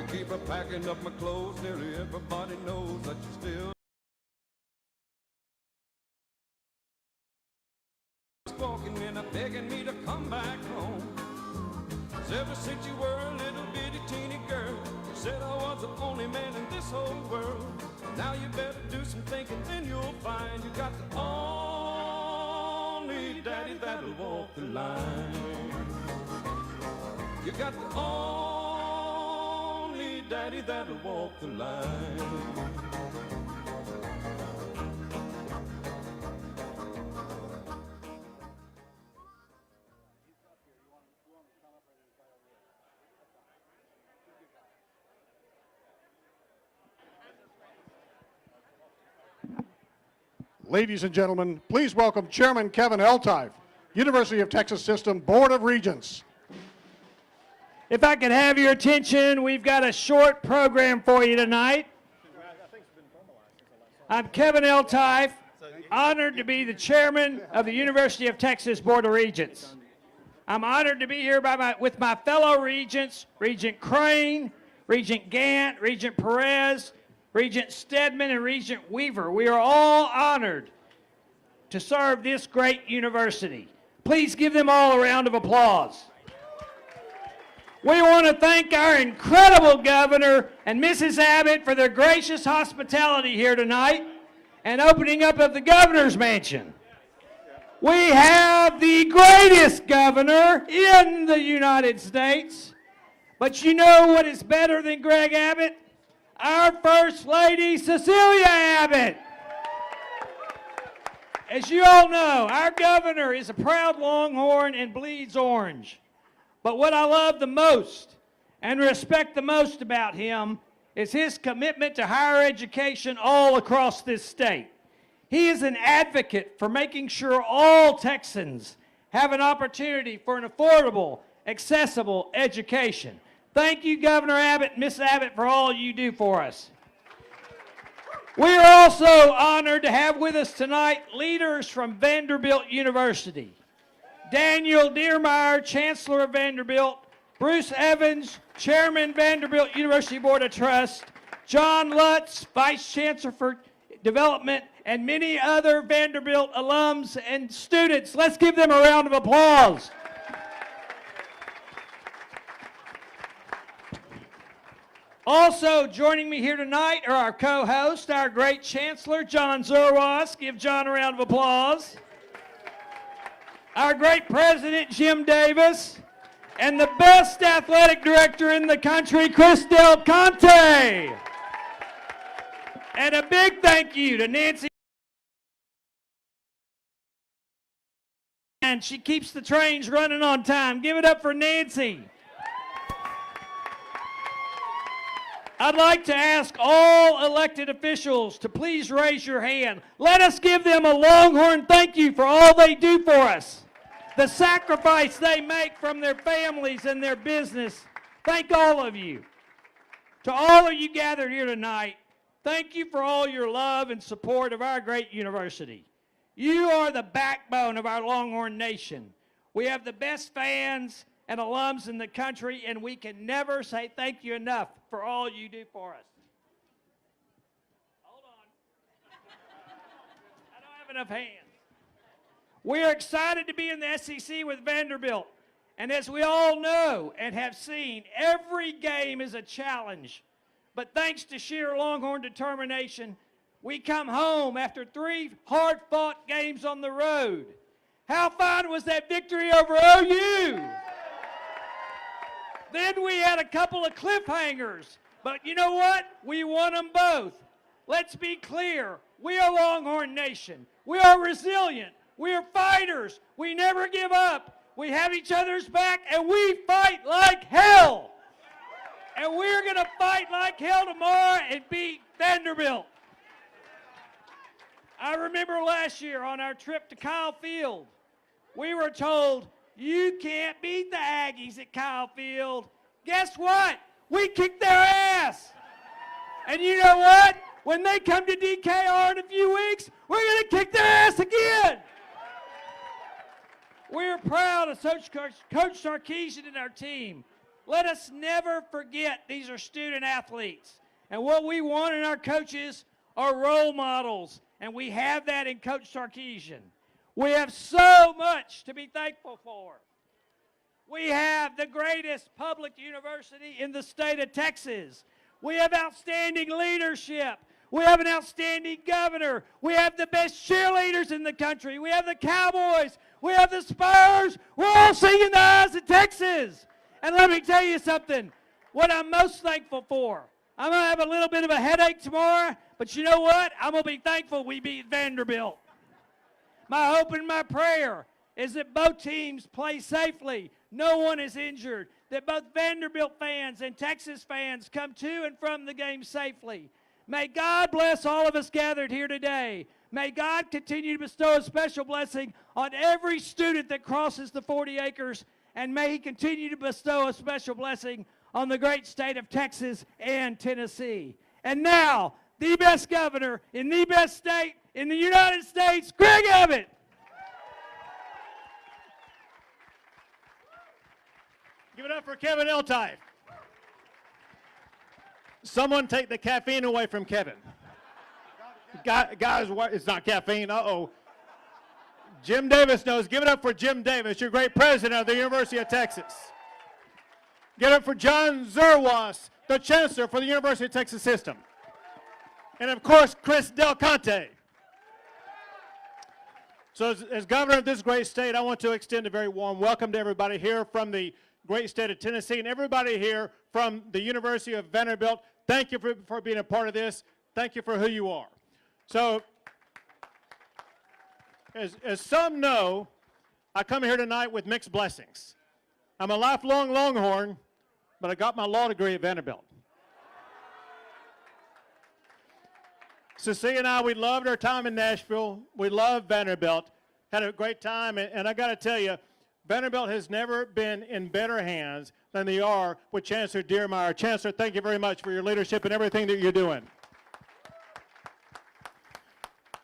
You keep a packing up my clothes, nearly everybody knows that you still walking in a begging me to come back home. 'Cause ever since you were a little bitty teeny girl, you said I was the only man in this whole world. Now you better do some thinking, then you'll find you got the only daddy that'll walk the line. You got the only daddy that'll walk the line. Ladies and gentlemen, please welcome Chairman Kevin Eltife, University of Texas System Board of Regents. If I could have your attention, we've got a short program for you tonight. I'm Kevin Eltife, honored to be the chairman of the University of Texas Board of Regents. I'm honored to be here with my fellow regents, Regent Crane, Regent Gant, Regent Perez, Regent Stedman, and Regent Weaver. We are all honored to serve this great university. Please give them all a round of applause. We want to thank our incredible governor and Mrs. Abbott for their gracious hospitality here tonight and opening up of the governor's mansion. We have the greatest governor in the United States. But you know what is better than Greg Abbott? Our First Lady, Cecilia Abbott. As you all know, our governor is a proud Longhorn and bleeds orange. But what I love the most and respect the most about him is his commitment to higher education all across this state. He is an advocate for making sure all Texans have an opportunity for an affordable, accessible education. Thank you, Governor Abbott and Miss Abbott, for all you do for us. We are also honored to have with us tonight leaders from Vanderbilt University. Daniel Dearmeyer, Chancellor of Vanderbilt, Bruce Evans, Chairman, Vanderbilt University Board of Trust, John Lutz, Vice Chancellor for Development, and many other Vanderbilt alums and students. Let's give them a round of applause. Also joining me here tonight are our co-host, our great Chancellor, John Zerwas. Give John a round of applause. Our great President, Jim Davis. And the best athletic director in the country, Chris Del Conte. And a big thank you to Nancy. And she keeps the trains running on time. Give it up for Nancy. I'd like to ask all elected officials to please raise your hand. Let us give them a Longhorn thank you for all they do for us. The sacrifice they make from their families and their business. Thank all of you. To all of you gathered here tonight, thank you for all your love and support of our great university. You are the backbone of our Longhorn nation. We have the best fans and alums in the country, and we can never say thank you enough for all you do for us. Hold on. I don't have enough hands. We are excited to be in the SEC with Vanderbilt. And as we all know and have seen, every game is a challenge. But thanks to sheer Longhorn determination, we come home after 3 hard-fought games on the road. How fun was that victory over OU? Then we had a couple of cliffhangers. But you know what? We won them both. Let's be clear. We are Longhorn Nation. We are resilient. We are fighters. We never give up. We have each other's back, and we fight like hell. And we're going to fight like hell tomorrow and beat Vanderbilt. I remember last year on our trip to Kyle Field, we were told, you can't beat the Aggies at Kyle Field. Guess what? We kicked their ass. And you know what? When they come to DKR in a few weeks, we're going to kick their ass again. We're proud of Coach Sarkisian and our team. Let us never forget these are student athletes. And what we want in our coaches are role models. And we have that in Coach Sarkeesian. We have so much to be thankful for. We have the greatest public university in the state of Texas. We have outstanding leadership. We have an outstanding governor. We have the best cheerleaders in the country. We have the Cowboys. We have the Spurs. We're all singing the eyes of Texas. And let me tell you something, what I'm most thankful for. I'm going to have a little bit of a headache tomorrow, but you know what? I'm going to be thankful we beat Vanderbilt. My hope and my prayer is that both teams play safely. No one is injured. That both Vanderbilt fans and Texas fans come to and from the game safely. May God bless all of us gathered here today. May God continue to bestow a special blessing on every student that crosses the 40 acres, and may He continue to bestow a special blessing on the great state of Texas and Tennessee. And now, the best governor in the best state in the United States, Greg Abbott. Give it up for Kevin Eltife. Someone take the caffeine away from Kevin. Guys, it's not caffeine. Uh-oh. Jim Davis knows. Give it up for Jim Davis, your great president of the University of Texas. Give it up for John Zerwas, the chancellor for the University of Texas System. And, of course, Chris Del Conte. So as governor of this great state, I want to extend a very warm welcome to everybody here from the great state of Tennessee and everybody here from the University of Vanderbilt. Thank you for being a part of this. Thank you for who you are. So as some know, I come here tonight with mixed blessings. I'm a lifelong Longhorn, but I got my law degree at Vanderbilt. Cecilia and I, we loved our time in Nashville. We loved Vanderbilt, had a great time, and I got to tell you, Vanderbilt has never been in better hands than they are with Chancellor Dearmeyer. Chancellor, thank you very much for your leadership and everything that you're doing.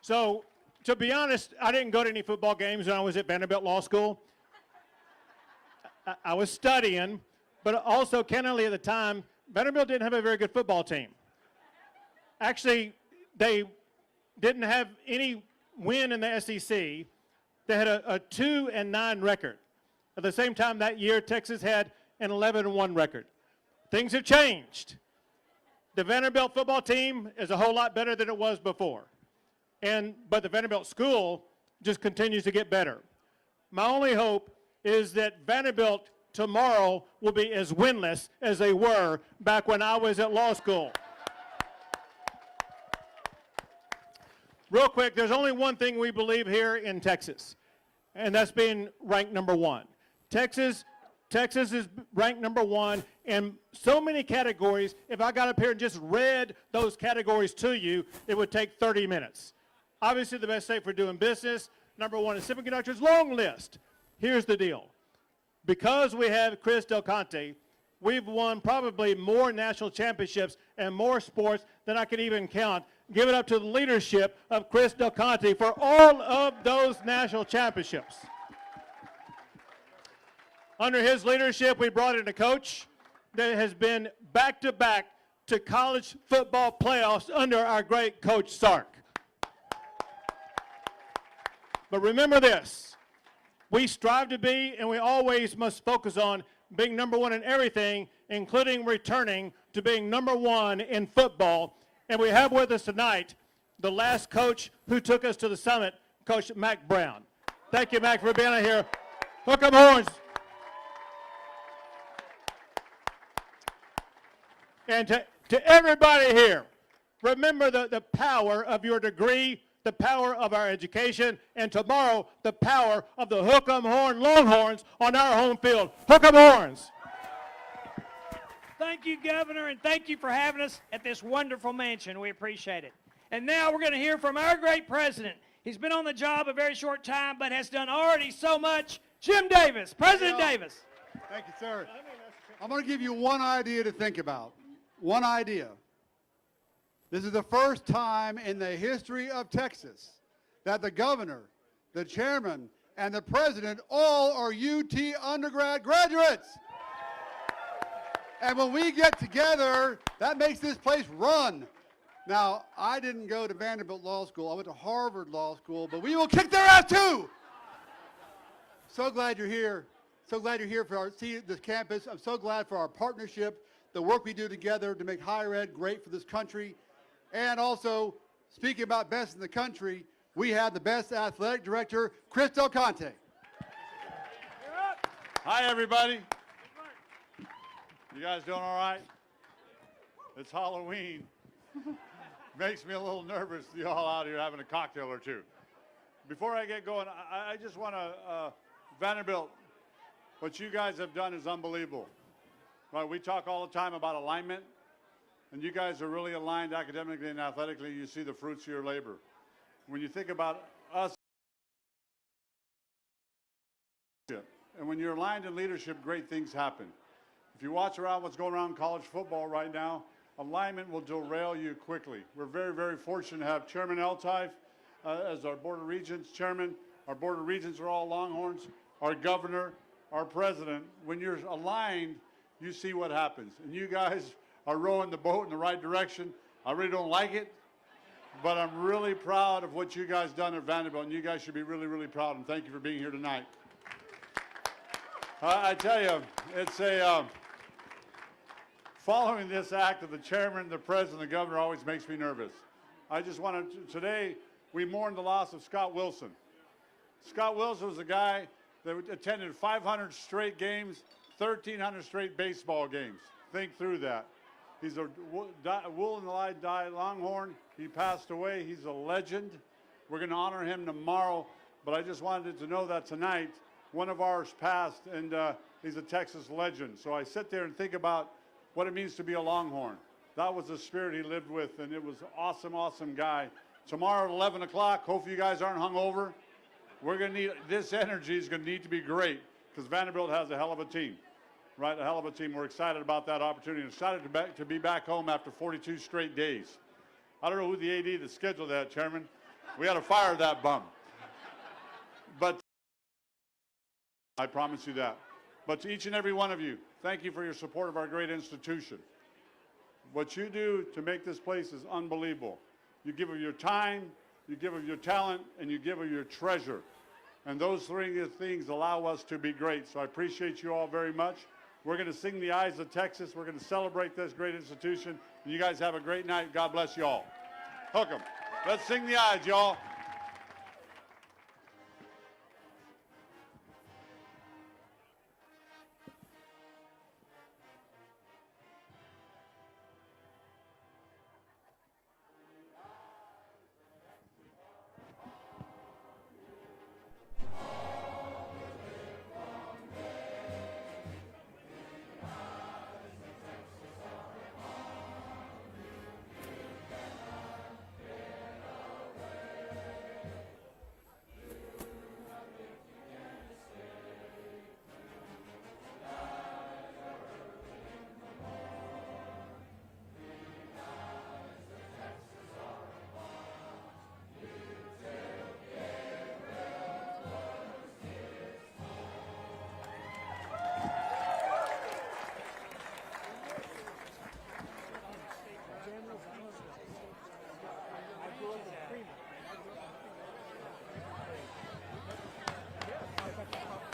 So, to be honest, I didn't go to any football games when I was at Vanderbilt Law School. I was studying, but also, candidly, at the time, Vanderbilt didn't have a very good football team. Actually, they didn't have any win in the SEC. They had a 2-9 record. At the same time that year, Texas had an 11-1 record. Things have changed. The Vanderbilt football team is a whole lot better than it was before. But the Vanderbilt school just continues to get better. My only hope is that Vanderbilt tomorrow will be as winless as they were back when I was at law school. Real quick, there's only one thing we believe here in Texas, and that's being ranked number one. Texas is ranked number one in so many categories. If I got up here and just read those categories to you, it would take 30 minutes. Obviously, the best state for doing business, number one is semiconductors, long list. Here's the deal. Because we have Chris Del Conte, we've won probably more national championships and more sports than I can even count. Give it up to the leadership of Chris Del Conte for all of those national championships. Under his leadership, we brought in a coach that has been back-to-back to college football playoffs under our great Coach Sark. But remember this, we strive to be, and we always must focus on being number one in everything, including returning to being number one in football. And we have with us tonight the last coach who took us to the summit, Coach Mack Brown. Thank you, Mack, for being here. Hook 'em horns. And to everybody here, remember the power of your degree, the power of our education, and tomorrow, the power of the Hook 'em Horn Longhorns on our home field. Hook 'em horns. Thank you, Governor, and thank you for having us at this wonderful mansion. We appreciate it. And now we're going to hear from our great president. He's been on the job a very short time, but has done already so much. Jim Davis, President Davis. Thank you, sir. I'm going to give you one idea to think about. One idea. This is the first time in the history of Texas that the governor, the chairman, and the president all are UT undergrad graduates. And when we get together, that makes this place run. Now, I didn't go to Vanderbilt Law School. I went to Harvard Law School, but we will kick their ass too. So glad you're here. So glad you're here for this campus. I'm so glad for our partnership, the work we do together to make higher ed great for this country. And also, speaking about best in the country, we have the best athletic director, Chris Del Conte. Hi, everybody. You guys doing all right? It's Halloween. Makes me a little nervous, you all out here having a cocktail or two. Before I get going, I just want to, Vanderbilt, what you guys have done is unbelievable. Right, we talk all the time about alignment, and you guys are really aligned academically and athletically. You see the fruits of your labor. When you think about us, and when you're aligned in leadership, great things happen. If you watch around what's going on in college football right now, alignment will derail you quickly. We're very, very fortunate to have Chairman Eltife as our Board of Regents chairman. Our Board of Regents are all Longhorns. Our governor, our president. When you're aligned, you see what happens. And you guys are rowing the boat in the right direction. I really don't like it, but I'm really proud of what you guys done at Vanderbilt, and you guys should be really, really proud, and thank you for being here tonight. I tell you, it's following this act of the chairman, the president, the governor always makes me nervous. I just want to, today, we mourn the loss of Scott Wilson. Scott Wilson was a guy that attended 500 straight games, 1,300 straight baseball games. Think through that. He's a wool and lie die Longhorn. He passed away. He's a legend. We're going to honor him tomorrow, but I just wanted to know that tonight, one of ours passed, and he's a Texas legend. So I sit there and think about what it means to be a Longhorn. That was the spirit he lived with, and it was an awesome, awesome guy. Tomorrow at 11 o'clock, hopefully you guys aren't hungover. We're going to need, this energy is going to need to be great because Vanderbilt has a hell of a team, right? A hell of a team. We're excited about that opportunity. Excited to be back home after 42 straight days. I don't know who the AD that scheduled that, Chairman. We had to fire that bum. But I promise you that. But to each and every one of you, thank you for your support of our great institution. What you do to make this place is unbelievable. You give of your time, you give of your talent, and you give of your treasure. And those three things allow us to be great. So I appreciate you all very much. We're going to sing the Eyes of Texas. We're going to celebrate this great institution. And you guys have a great night. God bless you all. Hook 'em. Let's sing the Eyes, y'all.